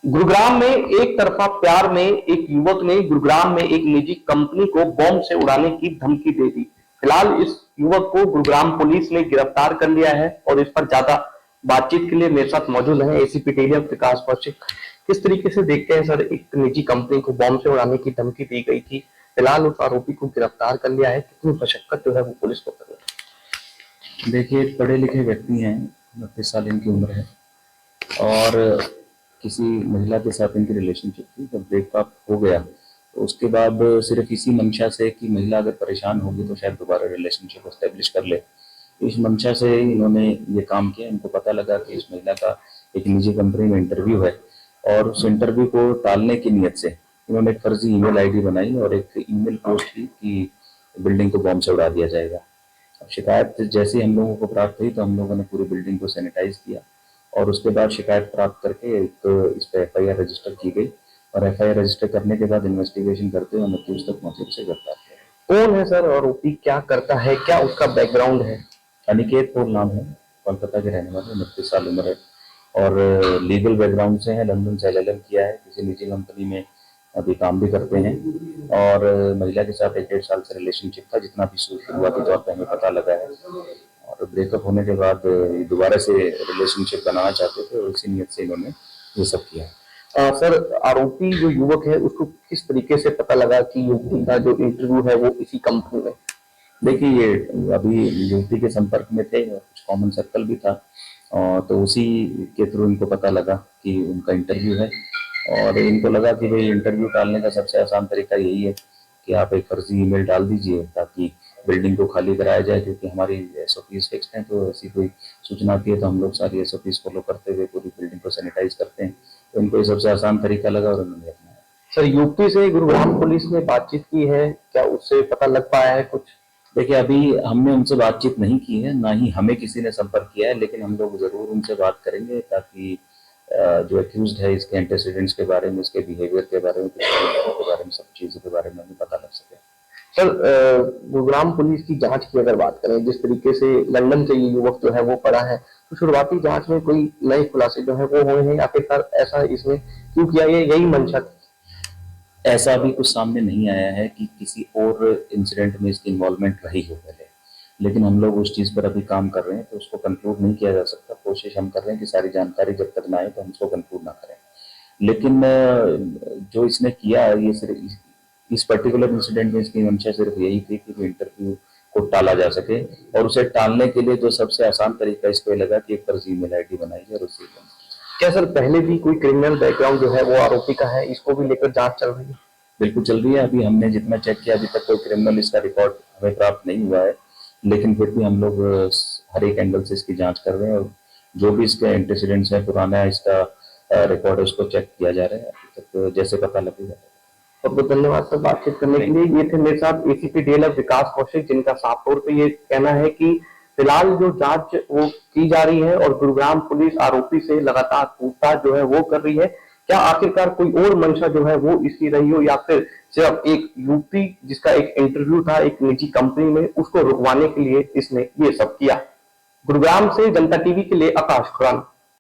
गुरुग्राम में एक तरफा प्यार में एक युवक ने गुरुग्राम में एक निजी कंपनी को बॉम्ब से उड़ाने की धमकी दे दी। फिलहाल इस युवक को गुरुग्राम पुलिस ने गिरफ्तार कर लिया है और इस पर ज्यादा बातचीत के लिए मेरे साथ मौजूद है एसीपी टेलिया विकास कौशिक। किस तरीके से देखते हैं सर, एक निजी कंपनी को बॉम्ब से उड़ाने की धमकी दी गई थी, फिलहाल उस आरोपी को गिरफ्तार कर लिया है, कितनी मशक्कत जो है वो पुलिस को कर रही देखिए, पढ़े लिखे व्यक्ति हैं, 29 साल इनकी उम्र है और किसी महिला के साथ इनकी रिलेशनशिप थी। जब ब्रेकअप हो गया तो उसके बाद सिर्फ इसी मंशा से कि महिला अगर परेशान होगी तो शायद दोबारा रिलेशनशिप एस्टेब्लिश कर ले, इस मंशा से इन्होंने ये काम किया। इनको पता लगा कि इस महिला का एक निजी कंपनी में इंटरव्यू है और उस इंटरव्यू को टालने की नीयत से इन्होंने एक फर्जी ईमेल आईडी बनाई और एक ईमेल पोस्ट की कि बिल्डिंग को बॉम्ब से उड़ा दिया जाएगा। अब शिकायत जैसे ही हम लोगों को प्राप्त हुई तो हम लोगों ने पूरी बिल्डिंग को सैनिटाइज किया और उसके बाद शिकायत प्राप्त करके एक इस पर एफआईआर रजिस्टर की गई और एफआईआर रजिस्टर करने के बाद इन्वेस्टिगेशन करते हुए हम अक्यूज तक पहुंचे, उसे गिरफ्तार किया। कौन है सर आरोपी, क्या करता है, क्या उसका बैकग्राउंड है? अनिकेत पौल नाम है, कोलकाता के रहने वाले, 29 साल उम्र है और लीगल बैकग्राउंड से है। लंदन से एलएलएम किया है, किसी निजी कंपनी में अभी काम भी करते हैं और महिला के साथ 1-1.5 साल से रिलेशनशिप था, जितना भी शुरुआती तौर पर हमें पता लगा है। और ब्रेकअप होने के बाद दोबारा से रिलेशनशिप बनाना चाहते थे और इसी नियत से इन्होंने ये सब किया। सर, आरोपी जो युवक है उसको किस तरीके से पता लगा कि युवती का जो इंटरव्यू है वो इसी कंपनी में? देखिए, ये अभी युवती के संपर्क में थे और कुछ कॉमन सर्कल भी था तो उसी के थ्रू इनको पता लगा कि उनका इंटरव्यू है और इनको लगा कि भाई इंटरव्यू टालने का सबसे आसान तरीका यही है कि आप एक फर्जी ईमेल डाल दीजिए ताकि बिल्डिंग को खाली कराया जाए, क्योंकि हमारी एसओपीज फिक्स्ड हैं। तो ऐसी कोई सूचना आती है तो हम लोग सारी एसओपीज फॉलो करते हुए पूरी बिल्डिंग को सैनिटाइज करते हैं। तो इनको ये सबसे आसान तरीका लगा और उन्होंने अपनाया। सर, यूपी से गुरुग्राम पुलिस ने बातचीत की है, क्या उससे पता लग पाया है कुछ? देखिए, अभी हमने उनसे बातचीत नहीं की है, ना ही हमें किसी ने संपर्क किया है, लेकिन हम लोग जरूर उनसे बात करेंगे ताकि जो एक्यूज्ड है इसके एंटीसीडेंट्स के बारे में, इसके बिहेवियर के बारे में, के बारे में, सब चीज़ों के बारे में हमें पता लग सके। सर, गुरुग्राम पुलिस की जांच की अगर बात करें, जिस तरीके से लंदन से ये युवक जो है वो पड़ा है, तो शुरुआती जांच में कोई नए खुलासे जो है वो हुए हैं? आखिरकार ऐसा इसमें क्यों किया, ये यही मंशा थी? ऐसा अभी कुछ सामने नहीं आया है कि किसी और इंसिडेंट में इसकी इन्वॉल्वमेंट रही हो पहले, लेकिन हम लोग उस चीज़ पर अभी काम कर रहे हैं तो उसको कंक्लूड नहीं किया जा सकता। कोशिश हम कर रहे हैं कि सारी जानकारी जब तक ना आए तो हम उसको कंक्लूड ना करें। लेकिन जो इसने किया है, ये सिर्फ इस पर्टिकुलर इंसिडेंट में इसकी मंशा सिर्फ यही थी कि इंटरव्यू को टाला जा सके और उसे टालने के लिए जो सबसे आसान तरीका इसको लगा कि एक फर्जी ईमेल आईडी बनाई जाए और उसे। क्या सर पहले भी कोई क्रिमिनल बैकग्राउंड जो है वो आरोपी का है, इसको भी लेकर जांच चल रही है? बिल्कुल चल रही है। अभी हमने जितना चेक किया अभी तक कोई क्रिमिनल इसका रिकॉर्ड हमें प्राप्त नहीं हुआ है, लेकिन फिर भी हम लोग हर एक एंगल से इसकी जांच कर रहे हैं और जो भी इसके एंटीसीडेंट्स है, पुराना इसका रिकॉर्ड है, उसको चेक किया जा रहा है। अभी तक जैसे पता लगेगा। बहुत बहुत धन्यवाद सर बातचीत करने के लिए। ये थे मेरे साथ एसीपी डीएलएफ विकास कौशिक, जिनका साफ तौर पे ये कहना है कि फिलहाल जो जांच वो की जा रही है और गुरुग्राम पुलिस आरोपी से लगातार पूछताछ जो है वो कर रही है। क्या आखिरकार कोई और मंशा जो है वो इसकी रही हो, या फिर सिर्फ एक युवती जिसका एक इंटरव्यू था एक निजी कंपनी में, उसको रुकवाने के लिए इसने ये सब किया? गुरुग्राम से जनता टीवी के लिए आकाश खुराना।